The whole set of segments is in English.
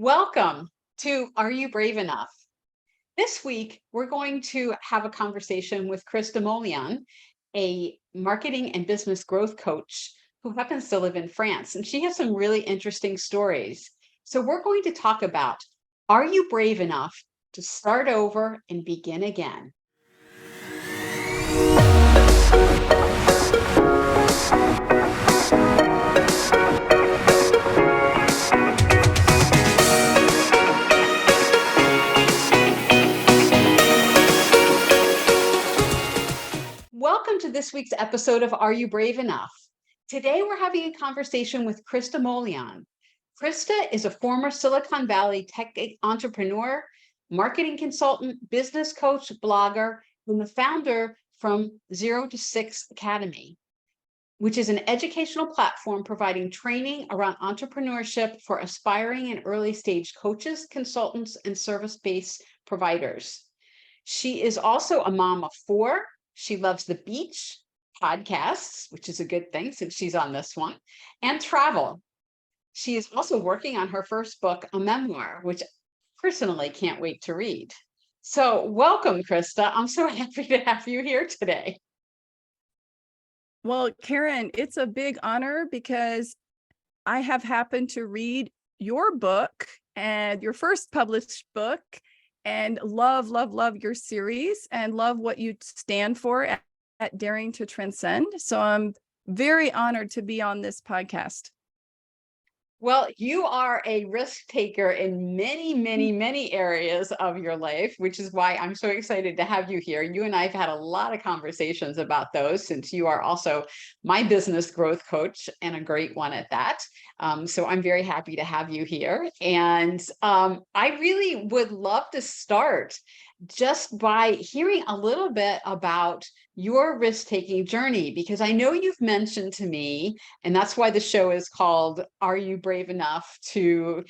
Welcome to Are You Brave Enough? This week, we're going to have a conversation with Krista Molian, a marketing and business growth coach who happens to live in France. And she has some really interesting stories. So, we're going to talk about, are you brave enough to start over and begin again? Welcome to this week's episode of Are You Brave Enough? Today, we're having a conversation with Krista Molian. Krista is a former Silicon Valley tech entrepreneur, marketing consultant, business coach, blogger, and the founder from 0 to 6 Academy, which is an educational platform providing training around entrepreneurship for aspiring and early stage coaches, consultants, and service-based providers. She is also a mom of 4. She loves the beach, podcasts, which is a good thing since she's on this one, and travel. She is also working on her first book, a memoir, which personally can't wait to read. So, welcome, Krista. I'm so happy to have you here today. Well, Karen, it's a big honor because I have happened to read your book and your first published book and love your series and love what you stand for at Daring to Transcend. So I'm very honored to be on this podcast. Well, you are a risk taker in many areas of your life, which is why I'm so excited to have you here. You and I have had a lot of conversations about those since you are also my business growth coach and a great one at that. So I'm very happy to have you here. And I really would love to start just by hearing a little bit about your risk-taking journey, because I know you've mentioned to me, and that's why the show is called Are You Brave Enough to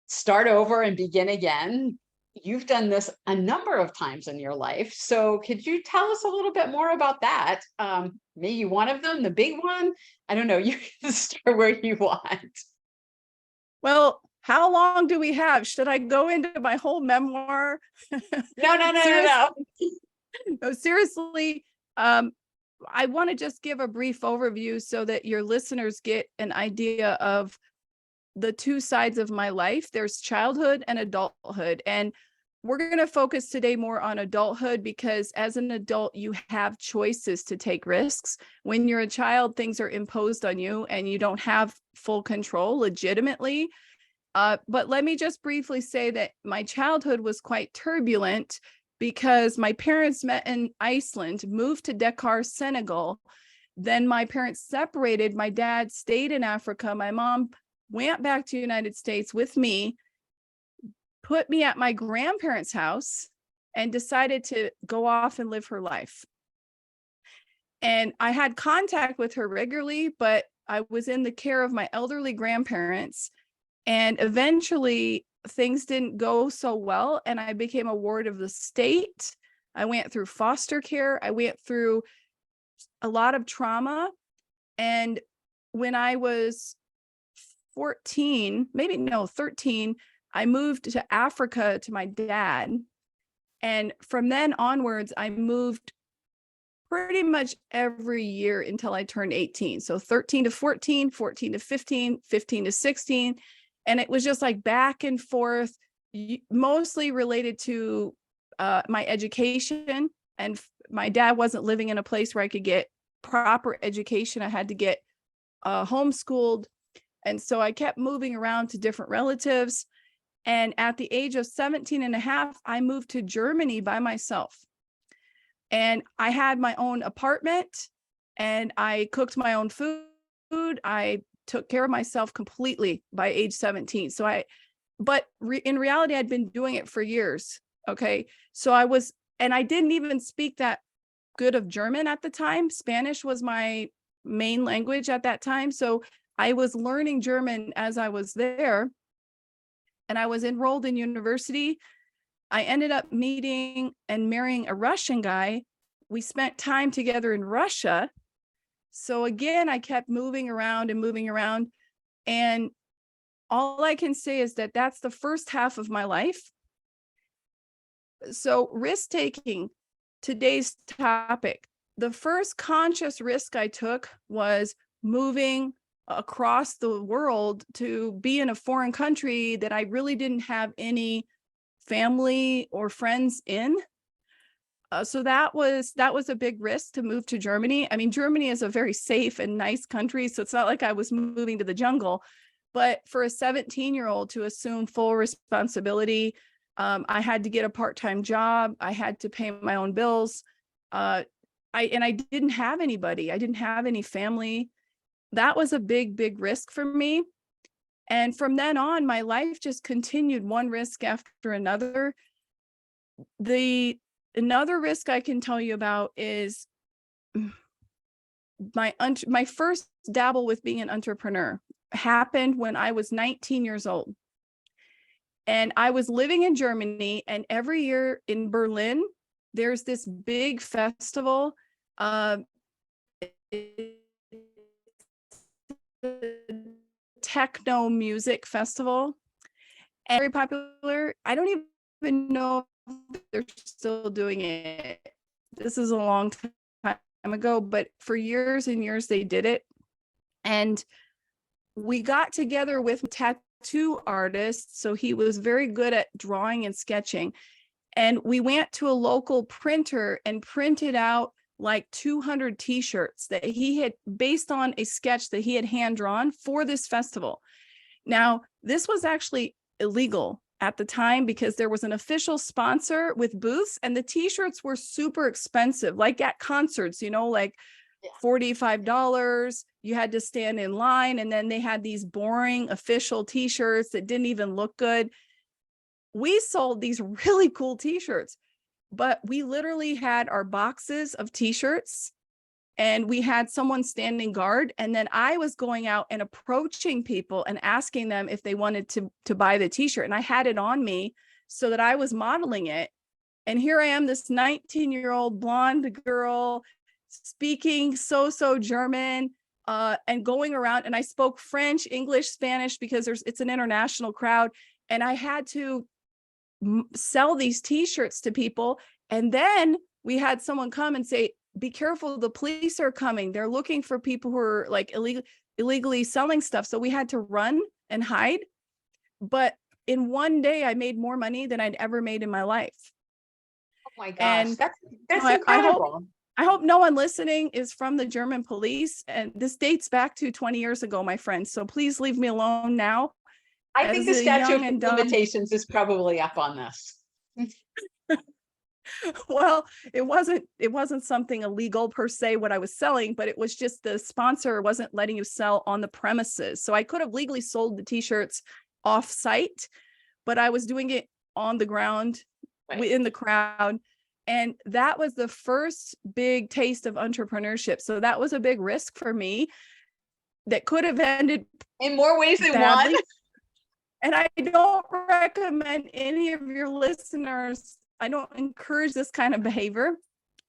Start Over and Begin Again? You've done this a number of times in your life. So could you tell us a little bit more about that? Maybe one of them, the big one? I don't know. You can start where you want. Well, how long do we have? Should I go into my whole memoir? No. No, seriously, I want to just give a brief overview so that your listeners get an idea of the two sides of my life. There's childhood and adulthood. And we're going to focus today more on adulthood because as an adult, you have choices to take risks. When you're a child, things are imposed on you and you don't have full control legitimately. But let me just briefly say that my childhood was quite turbulent because my parents met in Iceland, moved to Dakar, Senegal. Then my parents separated. My dad stayed in Africa. My mom went back to the United States with me, put me at my grandparents' house, and decided to go off and live her life. And I had contact with her regularly, but I was in the care of my elderly grandparents. And eventually things didn't go so well. And I became a ward of the state. I went through foster care. I went through a lot of trauma. And when I was 13, I moved to Africa to my dad. And from then onwards, I moved pretty much every year until I turned 18. So 13 to 14, 14 to 15, 15 to 16. And it was just like back and forth, mostly related to my education. And my dad wasn't living in a place where I could get proper education. I had to get homeschooled. And so I kept moving around to different relatives. And at the age of 17 and a half, I moved to Germany by myself. And I had my own apartment and I cooked my own food. I took care of myself completely by age 17. In reality, I'd been doing it for years. Okay. So I didn't even speak that good of German at the time. Spanish was my main language at that time. So I was learning German as I was there. And I was enrolled in university. I ended up meeting and marrying a Russian guy. We spent time together in Russia. So again, I kept moving around. And all I can say is that that's the first half of my life. So risk taking, today's topic. The first conscious risk I took was moving across the world to be in a foreign country that I really didn't have any family or friends in. So that was a big risk to move to Germany. I mean, Germany is a very safe and nice country, so it's not like I was moving to the jungle. But for a 17-year-old to assume full responsibility, I had to get a part-time job. I had to pay my own bills. I didn't have anybody. I didn't have any family. That was a big risk for me. And from then on, my life just continued one risk after another. Another risk I can tell you about is my first dabble with being an entrepreneur happened when I was 19 years old. And I was living in Germany, and every year in Berlin, there's this big festival. Techno music festival. And very popular. I don't even know if they're still doing it. This is a long time ago, but for years and years they did it. And we got together with a tattoo artist, so he was very good at drawing and sketching. And we went to a local printer and printed out like 200 t-shirts that he had based on a sketch that he had hand drawn for this festival. Now, this was actually illegal at the time because there was an official sponsor with booths, and the t-shirts were super expensive, like at concerts, like $45. You had to stand in line, and then they had these boring official t-shirts that didn't even look good. We sold these really cool t-shirts, but we literally had our boxes of t-shirts, and we had someone standing guard. And then I was going out and approaching people and asking them if they wanted to buy the t-shirt. And I had it on me so that I was modeling it. And here I am, this 19-year-old blonde girl speaking so German, and going around. And I spoke French, English, Spanish, because it's an international crowd. And I had to sell these t-shirts to people. And then we had someone come and say, be careful, the police are coming. They're looking for people who are like illegally selling stuff. So we had to run and hide. But in one day, I made more money than I'd ever made in my life. Oh my gosh, And that's incredible. I hope no one listening is from the German police. And this dates back to 20 years ago, my friends. So please leave me alone now. I think the statute of limitations is probably up on this. Well, it wasn't something illegal per se, what I was selling, but it was just the sponsor wasn't letting you sell on the premises. So I could have legally sold the t-shirts off site, but I was doing it on the ground, right, in the crowd. And that was the first big taste of entrepreneurship. So that was a big risk for me that could have ended in more ways than badly. one. And I don't recommend any of your listeners, I don't encourage this kind of behavior.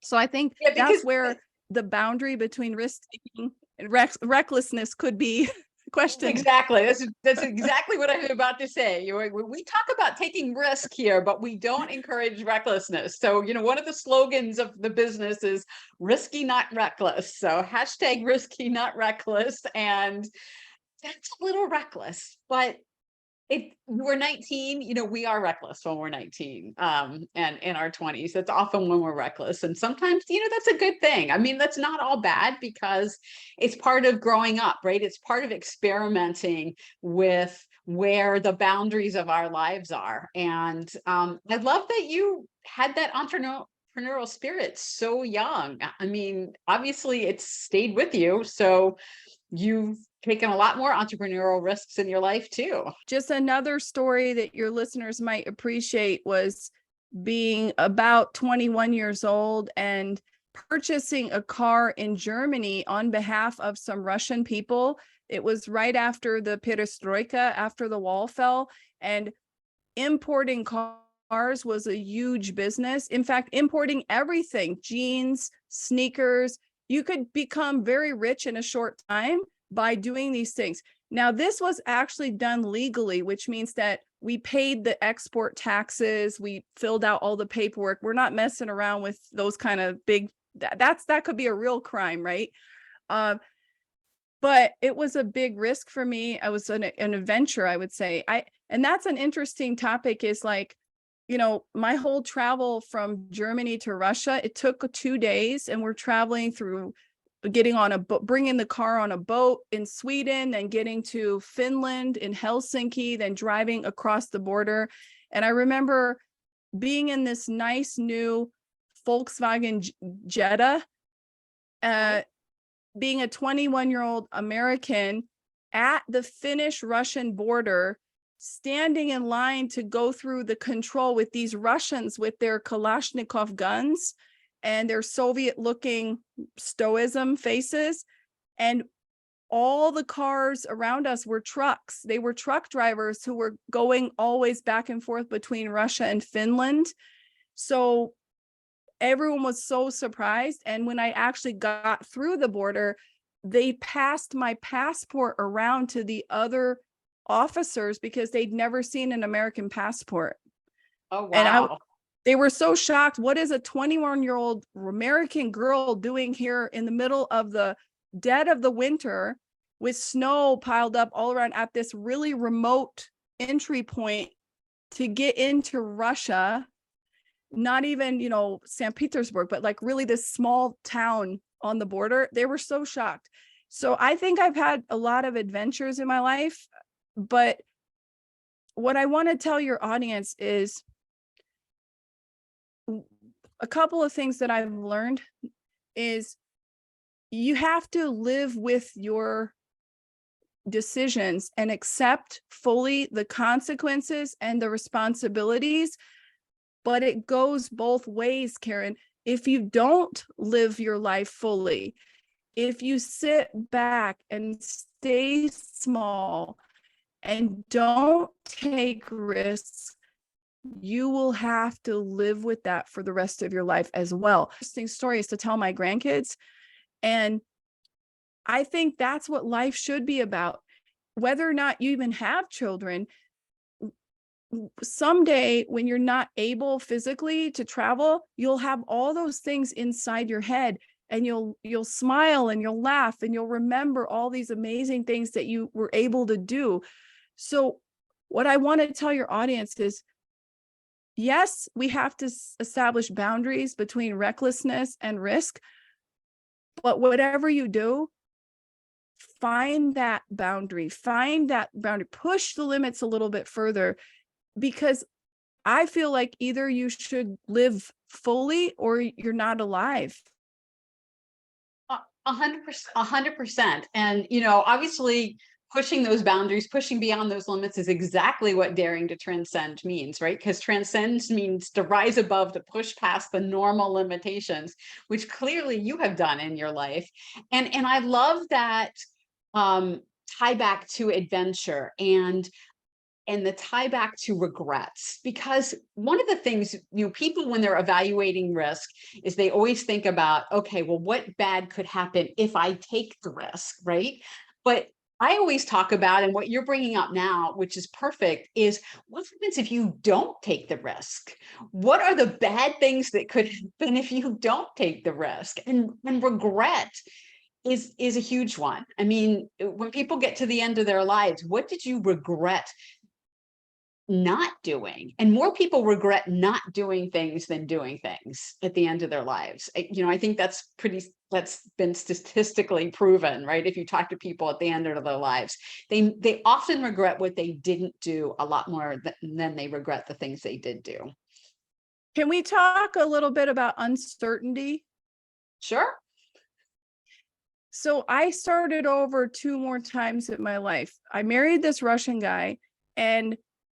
So I think that's where the boundary between risk-taking and recklessness could be questioned. Exactly. That's exactly what I was about to say. We talk about taking risk here, but we don't encourage recklessness. So, one of the slogans of the business is risky, not reckless. So hashtag risky, not reckless. And that's a little reckless, but we're 19, we are reckless when we're 19, and in our 20s. That's often when we're reckless. And sometimes, that's a good thing. I mean, that's not all bad because it's part of growing up, right? It's part of experimenting with where the boundaries of our lives are. And I love that you had that entrepreneurial spirit so young. I mean, obviously it's stayed with you. So you've taken a lot more entrepreneurial risks in your life too. Just another story that your listeners might appreciate was being about 21 years old and purchasing a car in Germany on behalf of some Russian people. It was right after the perestroika, after the wall fell, and importing cars was a huge business. In fact, importing everything, jeans, sneakers, you could become very rich in a short time by doing these things. Now, this was actually done legally, which means that we paid the export taxes, we filled out all the paperwork. We're not messing around with those kind of big, that could be a real crime, right? But it was a big risk for me. I was an adventure, I would say. And that's an interesting topic, is like, my whole travel from Germany to Russia, it took 2 days, and we're traveling through, getting on a boat, bringing the car on a boat in Sweden, then getting to Finland in Helsinki, then driving across the border. And I remember being in this nice new Volkswagen Jetta, being a 21-year-old American at the Finnish-Russian border, standing in line to go through the control with these Russians with their Kalashnikov guns and their Soviet-looking stoicism faces. And all the cars around us were trucks. They were truck drivers who were going always back and forth between Russia and Finland. So everyone was so surprised. And when I actually got through the border, they passed my passport around to the other officers because they'd never seen an American passport. Oh, wow. And they were so shocked. What is a 21-year-old American girl doing here in the middle of the dead of the winter with snow piled up all around at this really remote entry point to get into Russia? Not even, St. Petersburg, but like really this small town on the border. They were so shocked. So I think I've had a lot of adventures in my life, but what I want to tell your audience is a couple of things that I've learned is you have to live with your decisions and accept fully the consequences and the responsibilities. But it goes both ways, Karen. If you don't live your life fully, if you sit back and stay small and don't take risks, you will have to live with that for the rest of your life as well. Interesting story is to tell my grandkids. And I think that's what life should be about. Whether or not you even have children, someday when you're not able physically to travel, you'll have all those things inside your head, and you'll smile and you'll laugh and you'll remember all these amazing things that you were able to do. So what I want to tell your audience is, yes, we have to establish boundaries between recklessness and risk, but whatever you do, find that boundary, push the limits a little bit further, because I feel like either you should live fully or you're not alive. 100%. And, obviously pushing those boundaries, pushing beyond those limits is exactly what daring to transcend means, right? Because transcend means to rise above, to push past the normal limitations, which clearly you have done in your life. And I love that tie back to adventure and the tie back to regrets, because one of the things, people, when they're evaluating risk, is they always think about, okay, well, what bad could happen if I take the risk, right? But I always talk about, and what you're bringing up now, which is perfect, is what happens if you don't take the risk? What are the bad things that could happen if you don't take the risk? And regret is a huge one. I mean, when people get to the end of their lives, what did you regret not doing? And more people regret not doing things than doing things at the end of their lives. I think that's been statistically proven, right? If you talk to people at the end of their lives, they often regret what they didn't do a lot more than they regret the things they did do. Can we talk a little bit about uncertainty? Sure. So I started over 2 more times in my life. I married this Russian guy, and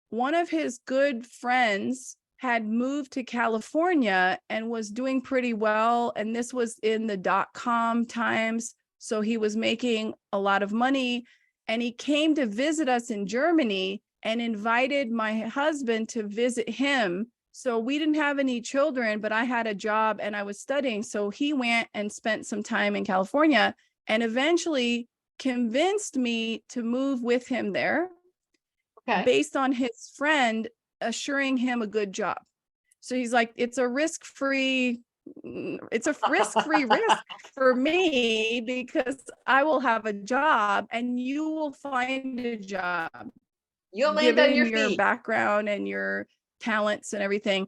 one of his good friends had moved to California and was doing pretty well. And this was in the .com times. So he was making a lot of money, and he came to visit us in Germany and invited my husband to visit him. So we didn't have any children, but I had a job and I was studying. So he went and spent some time in California and eventually convinced me to move with him there Okay. based on his friend assuring him a good job. So he's like, it's a risk-free risk for me because I will have a job and you will find a job You'll land on given your your feet. background and your talents and everything.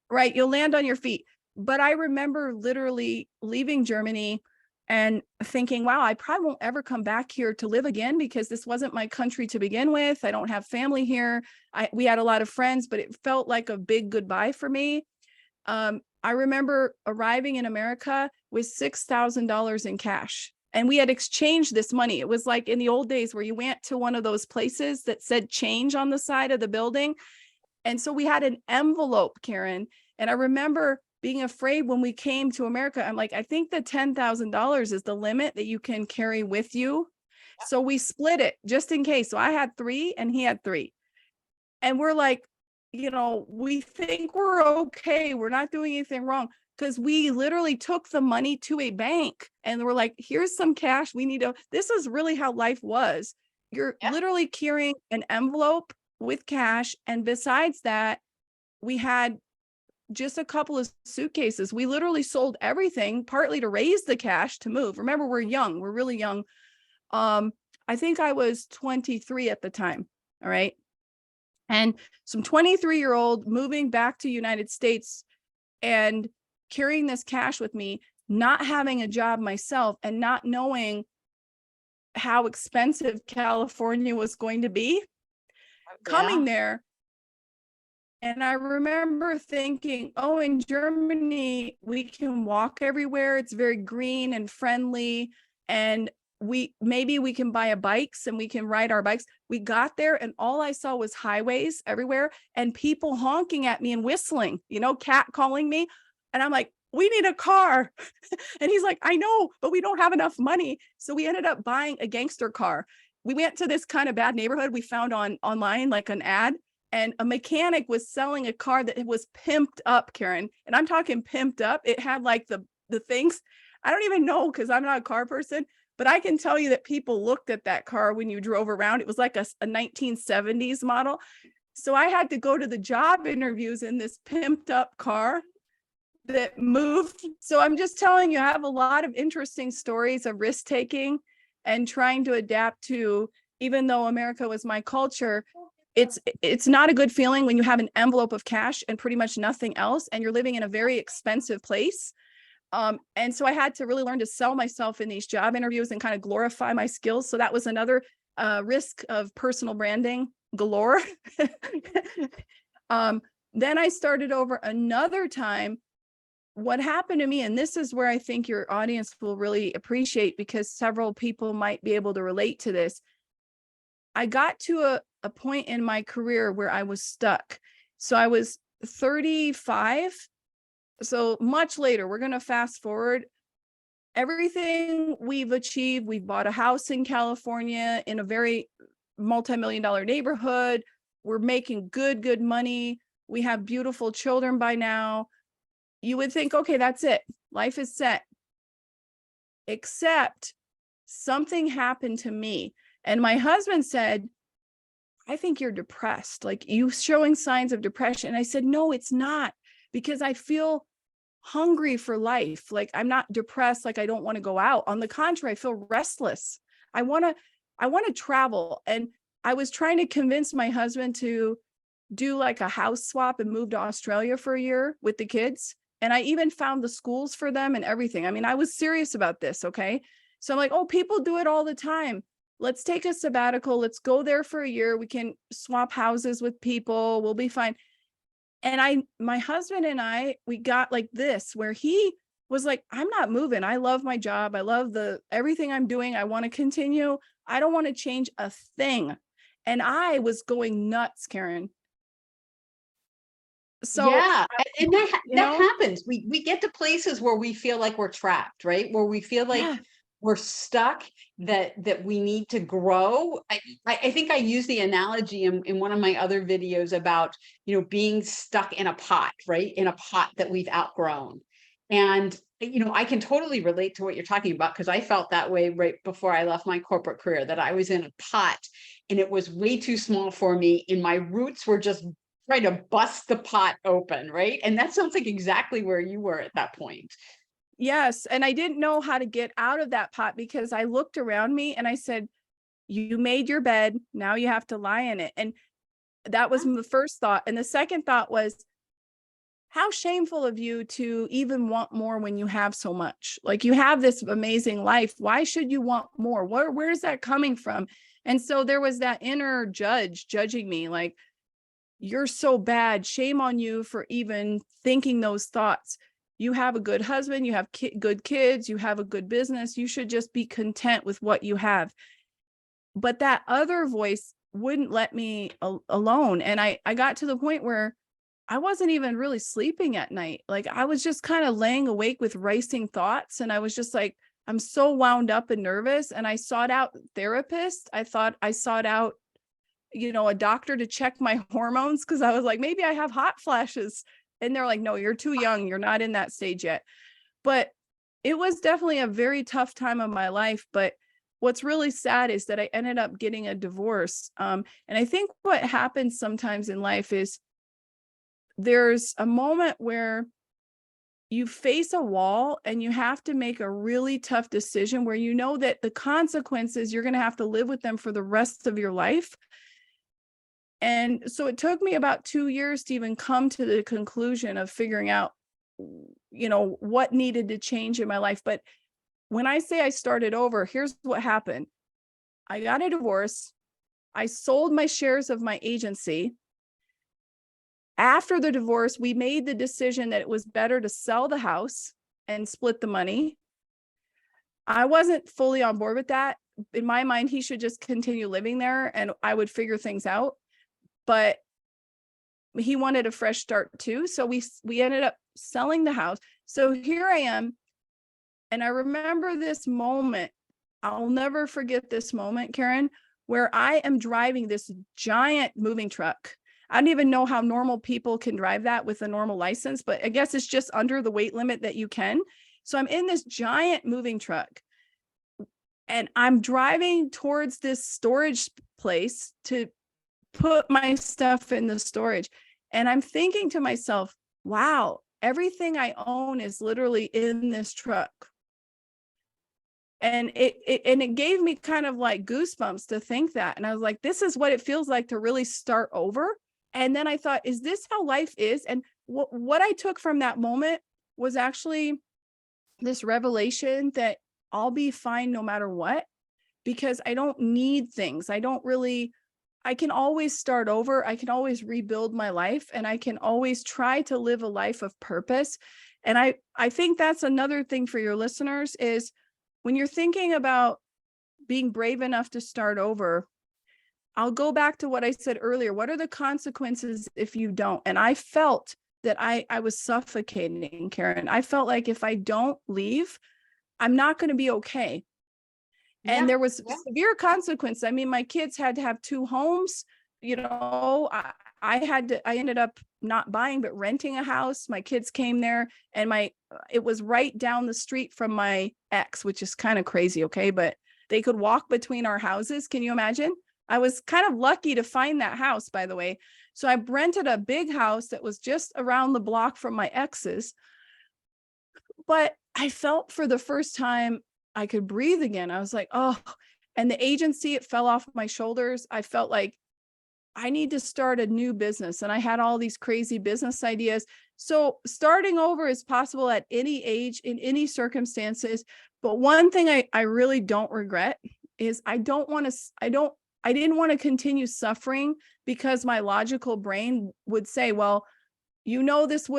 Right, you'll land on your feet. But I remember literally leaving Germany and thinking, wow, I probably won't ever come back here to live again because this wasn't my country to begin with. I don't have family here. We had a lot of friends, but it felt like a big goodbye for me. I remember arriving in America with $6,000 in cash. And we had exchanged this money. It was like in the old days where you went to one of those places that said change on the side of the building. And so we had an envelope, Karen. And I remember being afraid when we came to America. I'm like, I think the $10,000 is the limit that you can carry with you. So we split it just in case. So I had 3 and he had 3. And we're like, we think we're okay. We're not doing anything wrong because we literally took the money to a bank and we're like, here's some cash. This is really how life was. You're literally carrying an envelope with cash. And besides that, we had just a couple of suitcases. We literally sold everything, partly to raise the cash to move. Remember, we're young. We're really young. I think I was 23 at the time. All right. And some 23-year-old moving back to United States and carrying this cash with me, not having a job myself and not knowing how expensive California was going to be. Coming there. And I remember thinking, oh, in Germany, we can walk everywhere. It's very green and friendly. And maybe we can buy bikes and we can ride our bikes. We got there and all I saw was highways everywhere and people honking at me and whistling, cat calling me. And I'm like, we need a car. And he's like, I know, but we don't have enough money. So we ended up buying a gangster car. We went to this kind of bad neighborhood we found online, like an ad. And a mechanic was selling a car that was pimped up, Karen. And I'm talking pimped up. It had like the things. I don't even know because I'm not a car person, but I can tell you that people looked at that car when you drove around. It was like a 1970s model. So I had to go to the job interviews in this pimped up car that moved. So I'm just telling you, I have a lot of interesting stories of risk taking and trying to adapt to, even though America was my culture, it's not a good feeling when you have an envelope of cash and pretty much nothing else, and you're living in a very expensive place. And so I had to really learn to sell myself in these job interviews and kind of glorify my skills. So that was another risk of personal branding galore. Then I started over another time. What happened to me, and this is where I think your audience will really appreciate because several people might be able to relate to this. I got to a point in my career where I was stuck. So I was 35. So much later, we're going to fast forward. Everything we've achieved, we've bought a house in California in a very multi-million-dollar neighborhood. We're making good money. We have beautiful children by now. You would think, okay, that's it. Life is set. Except something happened to me. And my husband said, I think you're depressed. Like you showing signs of depression. And I said, no, it's not, because I feel hungry for life. Like I'm not depressed. Like I don't want to go out. On the contrary, I feel restless. I want to travel. And I was trying to convince my husband to do like a house swap and move to Australia for a year with the kids. And I even found the schools for them and everything. I mean, I was serious about this. Okay. So I'm like, oh, people do it all the time. Let's take a sabbatical. Let's go there for a year. We can swap houses with people. We'll be fine. And my husband and I, we got like this, where he was like, I'm not moving. I love my job. I love everything I'm doing. I want to continue. I don't want to change a thing. And I was going nuts, Karen. So yeah, and that happens. We get to places where we feel like we're trapped, right? Where we feel like we're stuck, that we need to grow. I think I used the analogy in one of my other videos about, being stuck in a pot, right? In a pot that we've outgrown. And I can totally relate to what you're talking about because I felt that way right before I left my corporate career, that I was in a pot and it was way too small for me. And my roots were just trying to bust the pot open, right? And that sounds like exactly where you were at that point. Yes. And I didn't know how to get out of that pot because I looked around me and I said, you made your bed. Now you have to lie in it. And that was the first thought. And the second thought was, how shameful of you to even want more when you have so much. Like, you have this amazing life. Why should you want more? Where's that coming from? And so there was that inner judge judging me, like, you're so bad. Shame on you for even thinking those thoughts. You have a good husband, you have good kids, you have a good business. You should just be content with what you have. But that other voice wouldn't let me alone. And I got to the point where I wasn't even really sleeping at night. Like, I was just kind of laying awake with racing thoughts. And I was just like, I'm so wound up and nervous. And I sought out therapists. I thought I sought out, a doctor to check my hormones, because I was like, maybe I have hot flashes. And they're like, no, you're too young. You're not in that stage yet. But it was definitely a very tough time of my life. But what's really sad is that I ended up getting a divorce. And I think what happens sometimes in life is there's a moment where you face a wall and you have to make a really tough decision where you know that the consequences, you're going to have to live with them for the rest of your life. And so it took me about 2 years to even come to the conclusion of figuring out, what needed to change in my life. But when I say I started over, here's what happened. I got a divorce. I sold my shares of my agency. After the divorce, we made the decision that it was better to sell the house and split the money. I wasn't fully on board with that. In my mind, he should just continue living there and I would figure things out. But he wanted a fresh start too. So we ended up selling the house. So here I am. And I remember this moment. I'll never forget this moment, Karen, where I am driving this giant moving truck. I don't even know how normal people can drive that with a normal license, but I guess it's just under the weight limit that you can. So I'm in this giant moving truck and I'm driving towards this storage place to put my stuff in the storage. And I'm thinking to myself, wow, everything I own is literally in this truck. And it gave me kind of like goosebumps to think that. And I was like, this is what it feels like to really start over. And then I thought, is this how life is? And what I took from that moment was actually this revelation that I'll be fine no matter what, because I don't need things. I can always start over. I can always rebuild my life and I can always try to live a life of purpose. And I think that's another thing for your listeners is when you're thinking about being brave enough to start over, I'll go back to what I said earlier. What are the consequences if you don't? And I felt that I was suffocating, Karen. I felt like if I don't leave, I'm not going to be okay. And there was severe consequence. I mean, my kids had to have 2 homes. I ended up not buying, but renting a house. My kids came there and it was right down the street from my ex, which is kind of crazy. Okay. But they could walk between our houses. Can you imagine? I was kind of lucky to find that house, by the way. So I rented a big house that was just around the block from my ex's. But I felt for the first time I could breathe again. I was like, oh, and the agency, it fell off my shoulders. I felt like I need to start a new business. And I had all these crazy business ideas. So starting over is possible at any age, in any circumstances. But one thing I really don't regret is I didn't want to continue suffering because my logical brain would say, well, this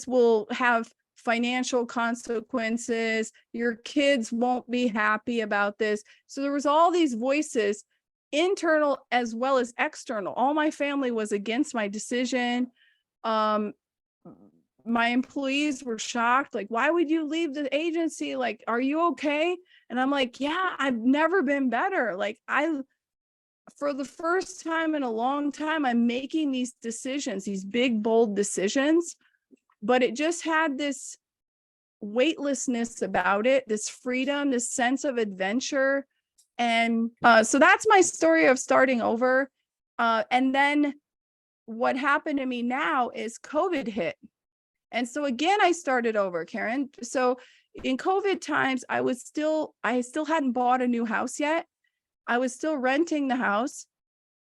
will have financial consequences. Your kids won't be happy about this. So there was all these voices, internal as well as external. All my family was against my decision. My employees were shocked. Like, why would you leave the agency? Like, are you okay? And I'm like, yeah, I've never been better. Like, for the first time in a long time, I'm making these decisions, these big, bold decisions. But it just had this weightlessness about it, this freedom, this sense of adventure. And so that's my story of starting over. And then what happened to me now is COVID hit. And so again, I started over, Karen. So in COVID times, I still hadn't bought a new house yet. I was still renting the house.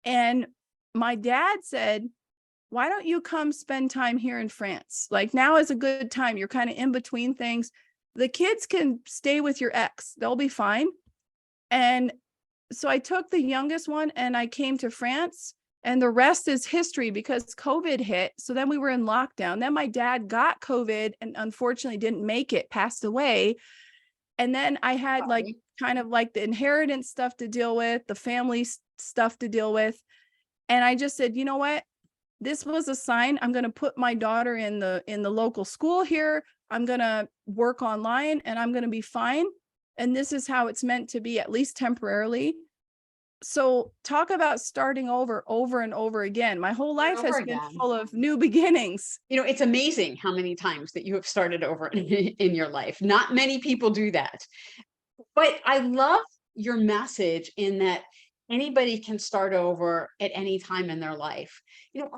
And my dad said, why don't you come spend time here in France? Like, now is a good time. You're kind of in between things. The kids can stay with your ex. They'll be fine. And so I took the youngest one and I came to France, and the rest is history because COVID hit. So then we were in lockdown. Then my dad got COVID and unfortunately didn't make it, passed away. And then I had like kind of like the inheritance stuff to deal with, the family stuff to deal with. And I just said, you know what? This was a sign. I'm going to put my daughter in the local school here. I'm going to work online and I'm going to be fine. And this is how it's meant to be, at least temporarily. So talk about starting over and over again. My whole life has been full of new beginnings. You know, it's amazing how many times that you have started over in your life. Not many people do that. But I love your message in that anybody can start over at any time in their life. You know,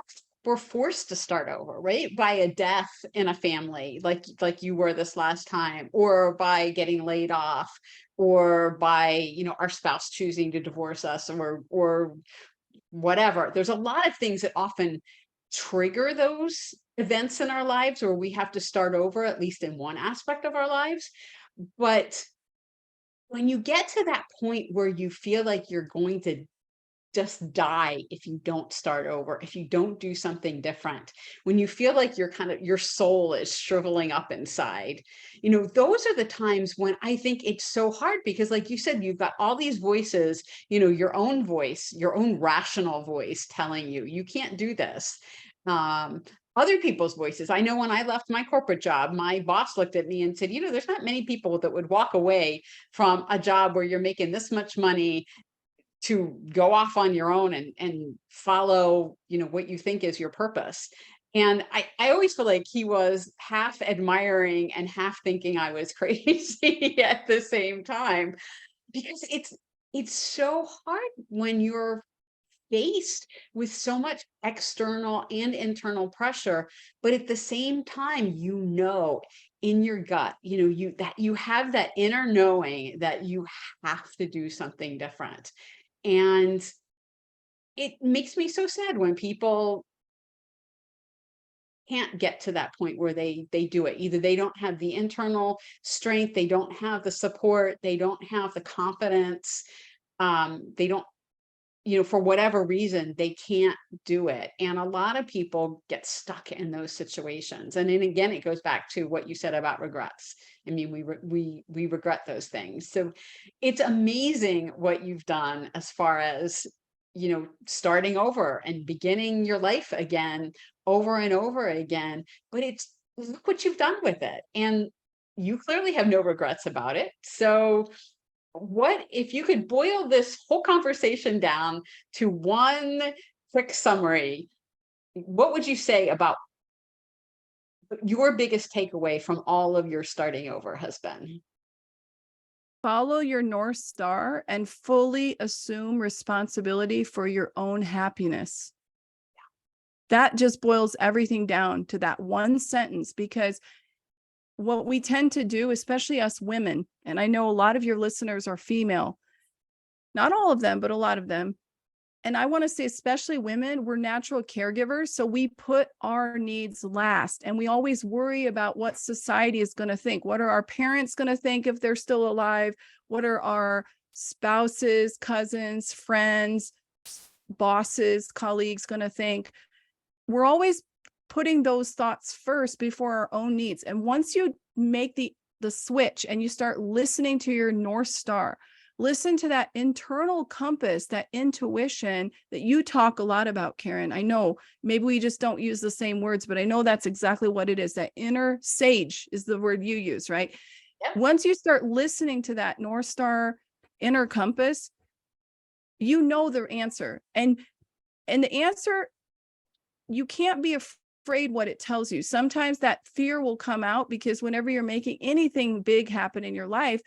we're forced to start over, right? By a death in a family, like you were this last time, or by getting laid off, or by, you know, our spouse choosing to divorce us, or whatever. There's a lot of things that often trigger those events in our lives where we have to start over, at least in one aspect of our lives. But when you get to that point where you feel like you're going to just die if you don't start over, if you don't do something different, when you feel like your soul is shriveling up inside, you know, those are the times when I think it's so hard, because like you said, you've got all these voices, you know, your own voice, your own rational voice telling you, you can't do this. Other people's voices. I know when I left my corporate job, my boss looked at me and said, you know, there's not many people that would walk away from a job where you're making this much money to go off on your own and follow, you know, what you think is your purpose. And I always feel like he was half admiring and half thinking I was crazy at the same time, because it's so hard when you're faced with so much external and internal pressure, but at the same time, you know, in your gut, you know, you have that inner knowing that you have to do something different. And it makes me so sad when people can't get to that point where they do it. Either they don't have the internal strength, they don't have the support, they don't have the confidence, they don't, you know, for whatever reason, they can't do it. And a lot of people get stuck in those situations. And then again, it goes back to what you said about regrets. I mean, we regret those things. So it's amazing what you've done as far as, you know, starting over and beginning your life again, over and over again. But it's, look what you've done with it. And you clearly have no regrets about it. So what if you could boil this whole conversation down to one quick summary, what would you say about your biggest takeaway from all of your starting over has been? Follow your North Star and fully assume responsibility for your own happiness. That just boils everything down to that one sentence, because what we tend to do, especially us women, and I know a lot of your listeners are female, not all of them, but a lot of them. And I want to say, especially women, we're natural caregivers. So we put our needs last, and we always worry about what society is going to think. What are our parents going to think if they're still alive? What are our spouses, cousins, friends, bosses, colleagues going to think? We're always putting those thoughts first before our own needs. And once you make the switch and you start listening to your North Star, listen to that internal compass, that intuition that you talk a lot about, Karen. I know maybe we just don't use the same words, but I know that's exactly what it is. That inner sage is the word you use, right? Yep. Once you start listening to that North Star inner compass, you know the answer. And the answer, you can't be afraid what it tells you. Sometimes that fear will come out because whenever you're making anything big happen in your life,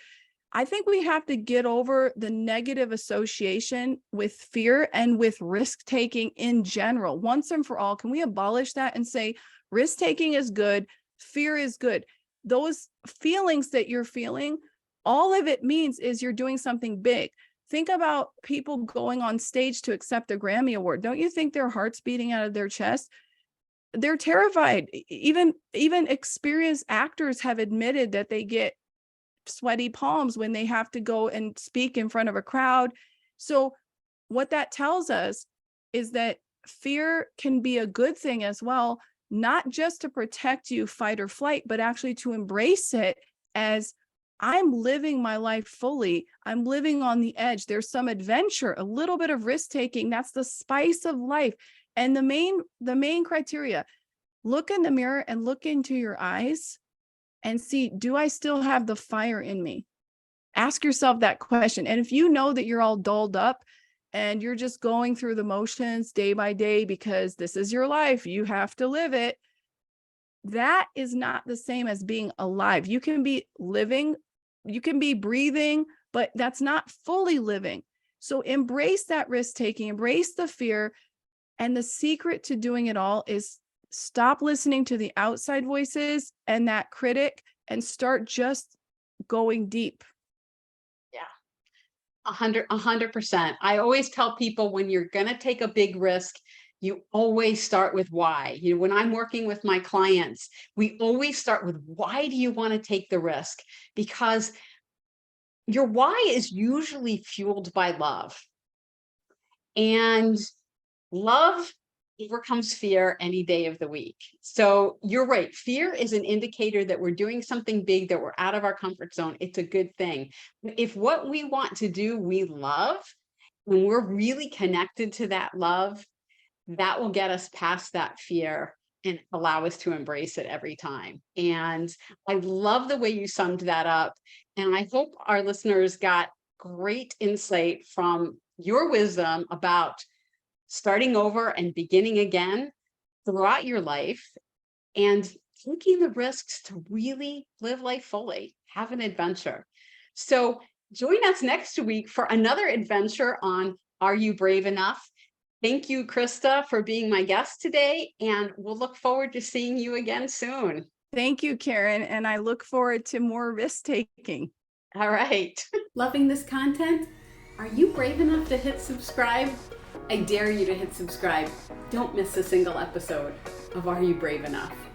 I think we have to get over the negative association with fear and with risk taking in general. Once and for all, can we abolish that and say risk taking is good, fear is good? Those feelings that you're feeling, all of it means is you're doing something big. Think about people going on stage to accept a Grammy Award. Don't you think their heart's beating out of their chest? They're terrified. Even experienced actors have admitted that they get sweaty palms when they have to go and speak in front of a crowd. So what that tells us is that fear can be a good thing as well, not just to protect you, fight or flight, but actually to embrace it as I'm living my life fully. I'm living on the edge. There's some adventure, a little bit of risk taking. That's the spice of life. And the main criteria, look in the mirror and look into your eyes and see, do I still have the fire in me? Ask yourself that question. And if you know that you're all dulled up and you're just going through the motions day by day because this is your life, you have to live it, that is not the same as being alive. You can be living, you can be breathing, but that's not fully living. So embrace that risk taking, embrace the fear. And the secret to doing it all is stop listening to the outside voices and that critic and start just going deep. Yeah. 100%. I always tell people when you're going to take a big risk, you always start with why. You know, when I'm working with my clients, we always start with why do you want to take the risk? Because your why is usually fueled by love. And love overcomes fear any day of the week. So you're right. Fear is an indicator that we're doing something big, that we're out of our comfort zone. It's a good thing. If what we want to do, we love, when we're really connected to that love, that will get us past that fear and allow us to embrace it every time. And I love the way you summed that up. And I hope our listeners got great insight from your wisdom about starting over and beginning again throughout your life and taking the risks to really live life fully, have an adventure. So join us next week for another adventure on Are You Brave Enough? Thank you, Krista, for being my guest today, and we'll look forward to seeing you again soon. Thank you, Karen, and I look forward to more risk taking. All right. Loving this content? Are you brave enough to hit subscribe? I dare you to hit subscribe. Don't miss a single episode of Are You Brave Enough?